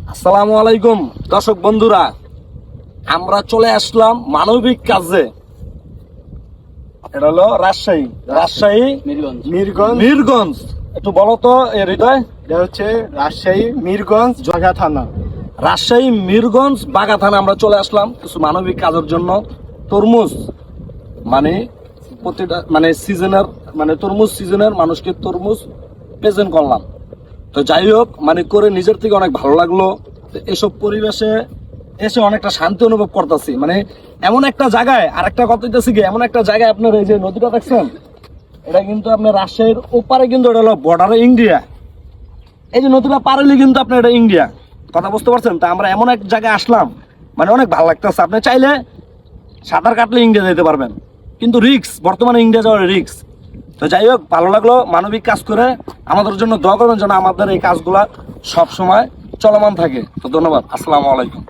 আসসালামু আলাইকুম দর্শক বন্ধুরা, আমরা চলে আসলাম মানবিক কাজে। এটা হলো রাজশাহী মিরগঞ্জ। একটু বলো তো হৃদয়। এটা হচ্ছে রাজশাহী মিরগঞ্জ বাঘা থানা। রাজশাহী মিরগঞ্জ বাঘা থানা আমরা চলে আসলাম কিছু মানবিক কাজের জন্য। তরমুজ মানে প্রতিটা সিজনের তরমুজ সিজনের মানুষকে তরমুজ প্রেজেন্ট করলাম। তো যাই হোক, করে নিজের থেকে অনেক ভালো লাগলো। তো এসব পরিবেশে এসে অনেকটা শান্তি অনুভব করতেছি। এমন একটা জায়গায়, আর একটা কথা হইতেছি কি, এমন একটা জায়গায় আপনার এই যে নদীটা দেখছেন, এটা কিন্তু আপনার রাজশাহীর ওপারে, কিন্তু এটা হলো বর্ডারে ইন্ডিয়া। এই যে নদীটা পারেলি কিন্তু আপনার এটা ইন্ডিয়া, কথা বুঝতে পারছেন? তা আমরা এমন এক জায়গায় আসলাম, অনেক ভালো লাগতেছে। আপনি চাইলে সাঁতার কাটলে ইন্ডিয়া যেতে পারবেন, কিন্তু রিক্স, বর্তমানে ইন্ডিয়া যাওয়ার রিক্স। তো যাই হোক, ভালো লাগলো। মানবিক কাজ করে আমাদের জন্য দোয়া করবেন যেন আমাদের এই কাজগুলা সব সময় চলমান থাকে। তো ধন্যবাদ, আসসালামু আলাইকুম।